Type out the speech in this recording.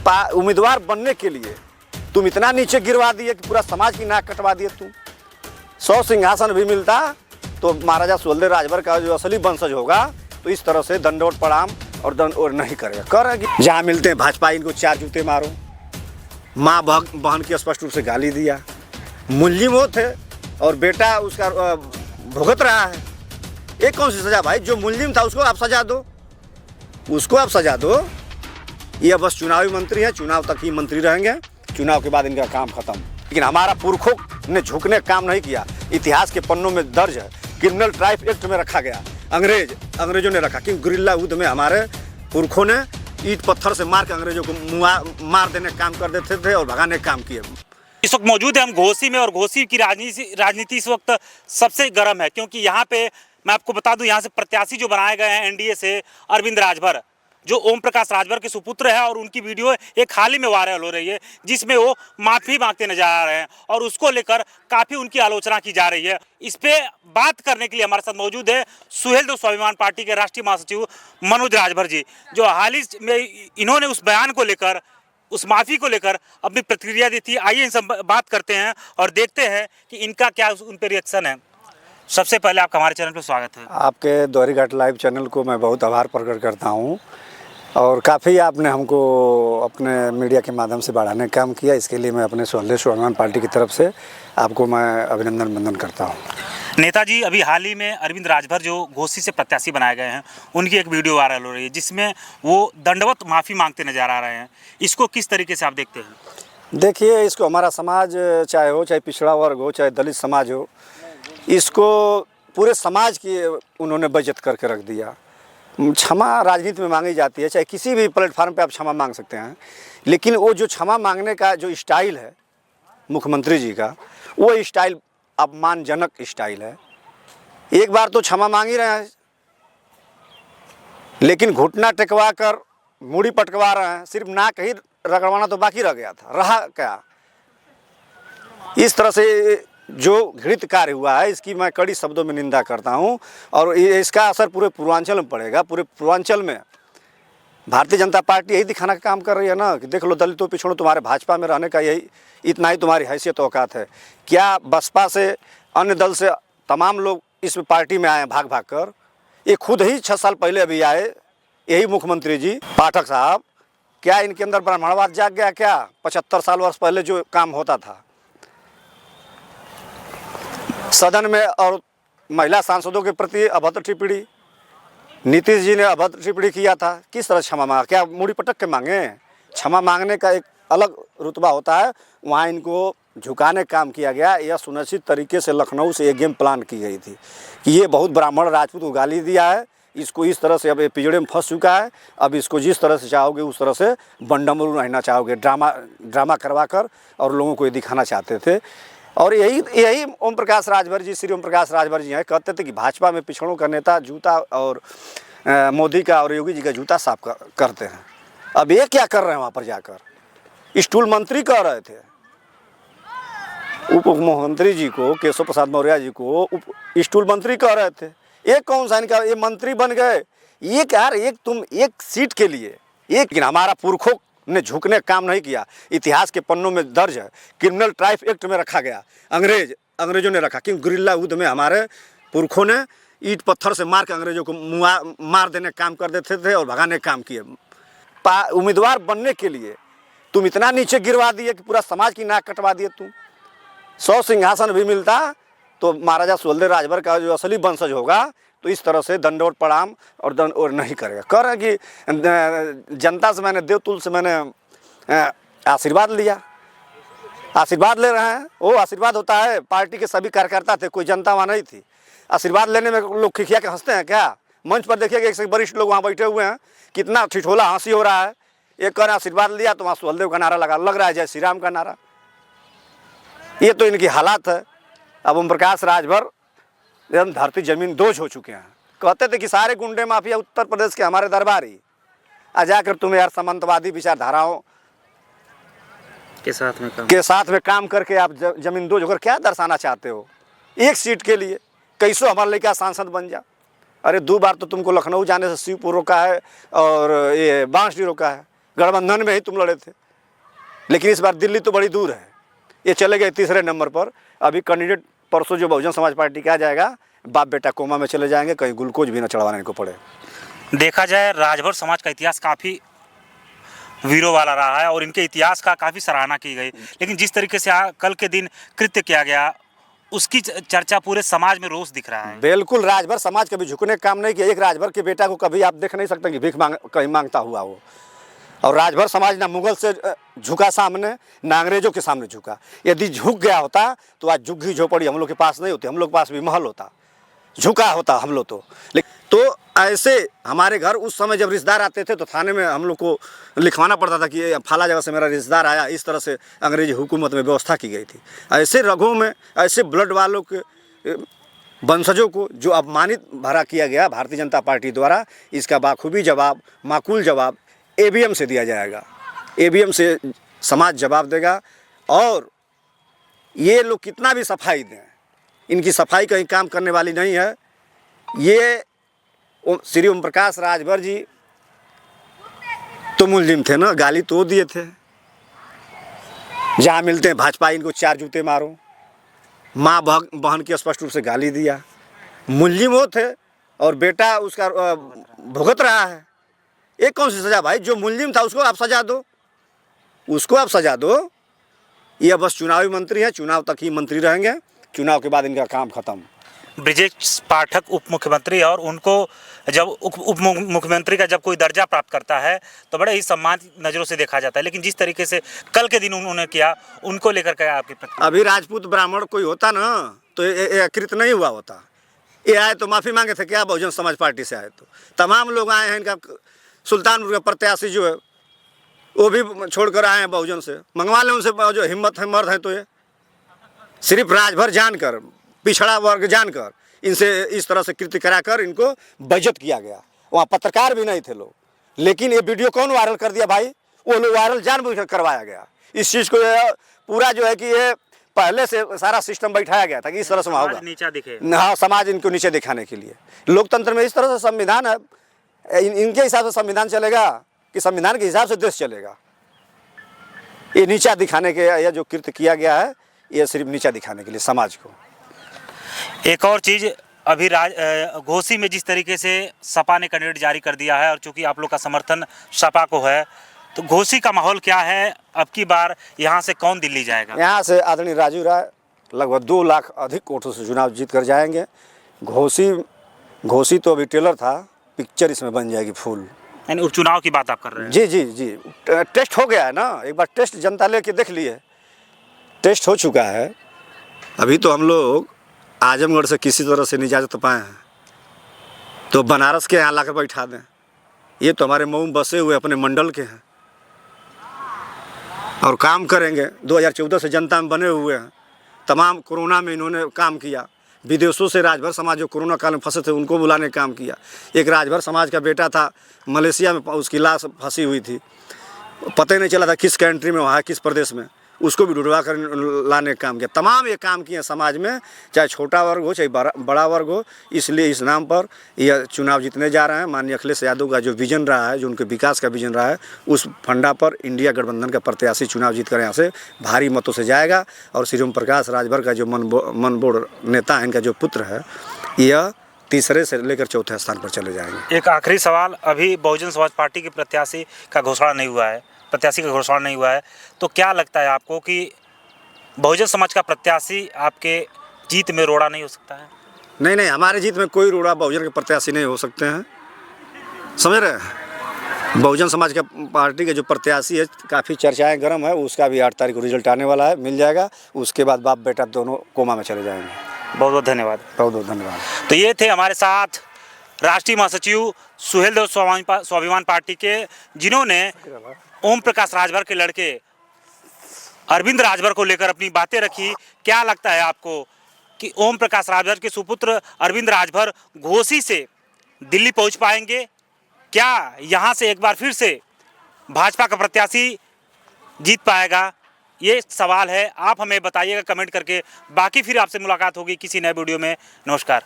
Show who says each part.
Speaker 1: उम्मीदवार बनने के लिए तुम इतना नीचे गिरवा दिए कि पूरा समाज की नाक कटवा दिए तुम। 100 सिंहासन भी मिलता तो महाराजा सुहेलदेव राजभर का जो असली वंशज होगा तो इस तरह से दंडोत प्रणाम और नहीं करेगा। करेगी जहाँ मिलते हैं भाजपा इनको 4 जूते मारो। माँ बहन की स्पष्ट रूप से गाली दिया। मुलजिम वो थे और बेटा उसका भुगत रहा है। एक कौन सी सजा भाई? जो मुलजिम था उसको आप सजा दो, उसको आप सजा दो। ये बस चुनावी मंत्री हैं, चुनाव तक ही मंत्री रहेंगे, चुनाव के बाद इनका काम खत्म। लेकिन हमारा पुरखों ने झुकने का काम नहीं किया। इतिहास के पन्नों में दर्ज है, क्रिमिनल ट्राइब एक्ट में रखा गया। अंग्रेजों ने रखा क्योंकि गुरिल्ला युद्ध में हमारे पुरखों ने ईंट पत्थर से मार के अंग्रेजों को मार देने का काम कर देते थे और भगाने का काम किए।
Speaker 2: इस वक्त मौजूद है हम घोसी में और घोसी की राजनीति इस वक्त सबसे गर्म है क्योंकि यहाँ पे मैं आपको बता दूं यहाँ से प्रत्याशी जो बनाए गए हैं एनडीए से अरविंद राजभर, जो ओम प्रकाश राजभर के सुपुत्र है और उनकी वीडियो एक हाल ही में वायरल हो रही है जिसमें वो माफ़ी मांगते नजर आ रहे हैं और उसको लेकर काफ़ी उनकी आलोचना की जा रही है। इस पे बात करने के लिए हमारे साथ मौजूद है सुहेलदेव स्वाभिमान पार्टी के राष्ट्रीय महासचिव मनोज राजभर जी, जो हाल ही में इन्होंने उस बयान को लेकर, उस माफ़ी को लेकर अपनी प्रतिक्रिया दी थी। आइए इनसे बात करते हैं और देखते हैं कि इनका क्या उन पर रिएक्शन है। सबसे पहले आपका हमारे चैनल पर स्वागत है।
Speaker 1: आपके दोहरी घाट लाइव चैनल को मैं बहुत आभार प्रकट करता हूँ और काफ़ी आपने हमको अपने मीडिया के माध्यम से बढ़ाने का काम किया। इसके लिए मैं अपने सुहेलदेव स्वाभिमान पार्टी की तरफ से आपको मैं अभिनंदन वंदन करता हूँ।
Speaker 2: नेताजी, अभी हाल ही में अरविंद राजभर जो घोसी से प्रत्याशी बनाए गए हैं उनकी एक वीडियो वायरल हो रही है जिसमें वो दंडवत माफ़ी मांगते नजर आ रहे हैं। इसको किस तरीके से आप देखते हैं?
Speaker 1: देखिए, इसको हमारा समाज चाहे पिछड़ा वर्ग हो, चाहे दलित समाज हो, इसको पूरे समाज की उन्होंने बेइज्जत करके रख दिया। क्षमा राजनीति में मांगी जाती है, चाहे किसी भी प्लेटफार्म पे आप क्षमा मांग सकते हैं, लेकिन वो जो क्षमा मांगने का जो स्टाइल है मुख्यमंत्री जी का, वो स्टाइल अपमानजनक स्टाइल है। एक बार तो क्षमा मांग ही रहे हैं लेकिन घुटना टेकवा कर मूड़ी पटकवा रहे हैं। सिर्फ नाक ही रगड़वाना तो बाकी रह गया था, रहा क्या? इस तरह से जो घृणित कार्य हुआ है इसकी मैं कड़ी शब्दों में निंदा करता हूं और इसका असर पूरे पूर्वांचल में पड़ेगा। पूरे पूर्वांचल में भारतीय जनता पार्टी यही दिखाने का काम कर रही है ना कि देख लो दलितों पिछड़ों, तुम्हारे भाजपा में रहने का यही इतना ही तुम्हारी हैसियत औकात है क्या? बसपा से, अन्य दल से तमाम लोग इस पार्टी में आए भाग भाग कर। ये खुद ही 6 साल पहले अभी आए, यही मुख्यमंत्री जी पाठक साहब। क्या इनके अंदर ब्राह्मणवाद जाग गया क्या? 75 वर्ष पहले जो काम होता था सदन में और महिला सांसदों के प्रति अभद्र टिप्पणी, नीतीश जी ने अभद्र टिप्पणी किया था। किस तरह क्षमा मांगा? क्या मूड़ी पटक के मांगे? क्षमा मांगने का एक अलग रुतबा होता है, वहाँ इनको झुकाने का काम किया गया। यह सुनिश्चित तरीके से लखनऊ से एक गेम प्लान की गई थी कि ये बहुत ब्राह्मण राजपूत को गाली दिया है, इसको इस तरह से अब पिजड़े में फंस चुका है, अब इसको जिस तरह से चाहोगे उस तरह से बंडमरू रहना चाहोगे, ड्रामा करवा कर और लोगों को ये दिखाना चाहते थे। और यही ओम प्रकाश राजभर जी, श्री ओम प्रकाश राजभर जी हैं, कहते थे कि भाजपा में पिछड़ों का नेता जूता और मोदी का और योगी जी का जूता साफ करते हैं। अब ये क्या कर रहे हैं? वहाँ पर जाकर स्टूल मंत्री कह रहे थे उप मुख्यमंत्री जी को, केशव प्रसाद मौर्य जी को स्टूल मंत्री कह रहे थे। एक कौन सा इनका ये मंत्री बन गए? ये क्या यार, तुम एक सीट के लिए लेकिन हमारा पुरखों ने झुकने का काम नहीं किया। इतिहास के पन्नों में दर्ज है, क्रिमिनल ट्राइब एक्ट में रखा गया। अंग्रेजों ने रखा क्योंकि गुरिल्ला युद्ध में हमारे पुरखों ने ईंट पत्थर से मार के अंग्रेजों को मार देने का काम कर देते थे और भगाने का काम किए। उम्मीदवार बनने के लिए तुम इतना नीचे गिरवा दिए कि पूरा समाज की नाक कटवा दिए तुम। 100 सिंहासन भी मिलता तो महाराजा सुहेलदेव राजभर का जो असली वंशज होगा तो इस तरह से दंडोत प्रणाम और नहीं करेगा। कह रहे हैं कि जनता से मैंने देवतुल से मैंने आशीर्वाद लिया, आशीर्वाद ले रहे हैं। वो आशीर्वाद होता है, पार्टी के सभी कार्यकर्ता थे, कोई जनता वहाँ नहीं थी। आशीर्वाद लेने में लोग खिखिया के हंसते हैं क्या? मंच पर देखिएगा एक से वरिष्ठ लोग वहाँ बैठे हुए हैं, कितना ठिठोला हंसी हो रहा है। एक कह रहे आशीर्वाद लिया तो वहाँ सुहेलदेव का नारा लग रहा है जय श्री राम का नारा। ये तो इनकी हालात है। अब ओम प्रकाश राजभर एकदम धरती जमीन दोज हो चुके हैं। कहते थे कि सारे गुंडे माफिया उत्तर प्रदेश के हमारे दरबारी, आ जाकर तुम यार सामंतवादी विचारधाराओं के साथ में काम करके आप जमीन दोज होकर क्या दर्शाना चाहते हो? एक सीट के लिए कैसो हमारे लेके सांसद बन जा। अरे 2 बार तो तुमको लखनऊ जाने से शिवपुर रोका है और ये बांसडी रोका है। गठबंधन में ही तुम लड़े थे, लेकिन इस बार दिल्ली तो बड़ी दूर है, ये चले गए तीसरे नंबर पर। अभी कैंडिडेट परसों जो बहुजन समाज पार्टी का आ जाएगा, बाप बेटा कोमा में चले जाएंगे, कहीं ग्लूकोज भी ना चढ़वाने को पड़े।
Speaker 2: देखा जाए राजभर समाज का इतिहास काफ़ी वीरों वाला रहा है और इनके इतिहास का काफ़ी सराहना की गई, लेकिन जिस तरीके से कल के दिन कृत्य किया गया उसकी चर्चा पूरे समाज में रोष दिख रहा है।
Speaker 1: बिल्कुल, राजभर समाज कभी झुकने का काम नहीं किया। एक राजभर के बेटा को कभी आप देख नहीं सकते कि भीख कहीं मांगता हुआ हो। और राजभर समाज ना मुगल से झुका सामने, ना अंग्रेजों के सामने झुका। यदि झुक गया होता तो आज झुग्गी झोपड़ी हम लोग के पास नहीं होती, हम लोग के पास भी महल होता, झुका होता हम लोग तो। लेकिन तो ऐसे हमारे घर उस समय जब रिश्तेदार आते थे तो थाने में हम लोग को लिखवाना पड़ता था कि ये फला जगह से मेरा रिश्तेदार आया। इस तरह से अंग्रेजी हुकूमत में व्यवस्था की गई थी। ऐसे रगों में ऐसे ब्लड वालों के वंशजों को जो अपमानित भरा किया गया भारतीय जनता पार्टी द्वारा, इसका बाखूबी जवाब, माकूल जवाब ABM से दिया जाएगा। ABM से समाज जवाब देगा। और ये लोग कितना भी सफाई दें, इनकी सफाई कहीं काम करने वाली नहीं है। ये श्री ओम प्रकाश राजभर जी तो मुलजिम थे ना, गाली तो दिए थे। जहाँ मिलते हैं भाजपा इनको 4 जूते मारो, माँ बहन की स्पष्ट रूप से गाली दिया। मुलजिम वो थे और बेटा उसका भुगत रहा है। एक कौन सी सज़ा भाई? जो मुलजिम था उसको आप सज़ा दो, उसको आप सज़ा दो। ये बस चुनावी मंत्री हैं, चुनाव तक ही मंत्री रहेंगे, चुनाव के बाद इनका काम खत्म।
Speaker 2: ब्रिजेश पाठक उप मुख्यमंत्री, और उनको जब उप मुख्यमंत्री का जब कोई दर्जा प्राप्त करता है तो बड़े ही सम्मान नज़रों से देखा जाता है, लेकिन जिस तरीके से कल के दिन उन्होंने किया, उनको लेकर क्या आपकी प्रतिक्रिया?
Speaker 1: अभी राजपूत ब्राह्मण कोई होता ना तो ये कृत नहीं हुआ होता। ये आए तो माफ़ी मांगे थे क्या? बहुजन समाज पार्टी से आए तो तमाम लोग आए हैं। इनका सुल्तानपुर का प्रत्याशी जो है वो भी छोड़कर आए हैं बहुजन से। मंगवा लें उनसे, जो हिम्मत है, मर्द है। तो ये सिर्फ राजभर जानकर, पिछड़ा वर्ग जानकर इनसे इस तरह से कृत्य कराकर इनको बेइज्जत किया गया। वहाँ पत्रकार भी नहीं थे लोग, लेकिन ये वीडियो कौन वायरल कर दिया भाई? वो लोग वायरल जानबूझकर करवाया गया। इस चीज़ को पूरा जो है कि ये पहले से सारा सिस्टम बैठाया गया था कि इस तरह से वहाँ होगा,
Speaker 2: नीचा दिखे।
Speaker 1: हाँ, समाज इनको नीचे दिखाने के लिए। लोकतंत्र में इस तरह से संविधान है, इनके हिसाब से संविधान चलेगा कि संविधान के हिसाब से देश चलेगा? ये नीचा दिखाने के, यह जो कृत्य किया गया है ये सिर्फ नीचा दिखाने के लिए समाज को।
Speaker 2: एक और चीज़, अभी घोसी में जिस तरीके से सपा ने कैंडिडेट जारी कर दिया है और चूंकि आप लोग का समर्थन सपा को है, तो घोसी का माहौल क्या है? अब की बार यहाँ से कौन दिल्ली जाएगा?
Speaker 1: यहाँ से आदरणीय राजू राय लगभग 2 लाख अधिक वोटों से चुनाव जीत कर जाएंगे। घोसी तो अभी ट्रेलर था, पिक्चर इसमें बन जाएगी फुल।
Speaker 2: यानी उपचुनाव की बात आप कर रहे हैं?
Speaker 1: जी जी जी, टेस्ट हो गया है ना, एक बार टेस्ट जनता लेके देख लिए, टेस्ट हो चुका है। अभी तो हम लोग आजमगढ़ से किसी तरह से निजात पाए हैं तो बनारस के यहाँ लाकर बैठा दें। ये तो हमारे मऊ बसे हुए अपने मंडल के हैं और काम करेंगे। 2014 से जनता में बने हुए हैं। तमाम कोरोना में इन्होंने काम किया। विदेशों से राजभर समाज जो कोरोना काल में फंसे थे उनको बुलाने का काम किया। एक राजभर समाज का बेटा था मलेशिया में, उसकी लाश फंसी हुई थी, पता ही नहीं चला था किस कंट्री में वहाँ किस प्रदेश में, उसको भी ढूंढवा कर लाने का काम किया। तमाम ये काम किए समाज में, चाहे छोटा वर्ग हो चाहे बड़ा वर्ग हो। इसलिए इस नाम पर यह चुनाव जीतने जा रहे हैं। माननीय अखिलेश यादव का जो विजन रहा है, जो उनके विकास का विजन रहा है, उस फंडा पर इंडिया गठबंधन का प्रत्याशी चुनाव जीत कर यहाँ से भारी मतों से जाएगा। और श्री ओम प्रकाश राजभर का जो मनबोड़ नेता है, इनका जो पुत्र है, यह तीसरे से लेकर चौथे स्थान पर चले जाएंगे।
Speaker 2: एक आखिरी सवाल, अभी बहुजन समाज पार्टी के प्रत्याशी का घोषणा नहीं हुआ है, तो क्या लगता है आपको कि बहुजन समाज का प्रत्याशी आपके जीत में रोड़ा नहीं हो सकता है?
Speaker 1: नहीं, हमारे जीत में कोई रोड़ा बहुजन के प्रत्याशी नहीं हो सकते हैं, समझ रहे हैं? बहुजन समाज का पार्टी के जो प्रत्याशी है, काफ़ी चर्चाएं गर्म है, उसका भी 8 तारीख को रिजल्ट आने वाला है, मिल जाएगा। उसके बाद बाप बेटा दोनों कोमा में चले जाएंगे।
Speaker 2: बहुत बहुत धन्यवाद।
Speaker 1: बहुत बहुत धन्यवाद।
Speaker 2: तो ये थे हमारे साथ राष्ट्रीय महासचिव सुहेल देव स्वाभिमान पार्टी के, जिन्होंने ओम प्रकाश राजभर के लड़के अरविंद राजभर को लेकर अपनी बातें रखी। क्या लगता है आपको कि ओम प्रकाश राजभर के सुपुत्र अरविंद राजभर घोसी से दिल्ली पहुंच पाएंगे? क्या यहां से एक बार फिर से भाजपा का प्रत्याशी जीत पाएगा? ये सवाल है, आप हमें बताइएगा कमेंट करके। बाकी फिर आपसे मुलाकात होगी किसी नए वीडियो में। नमस्कार।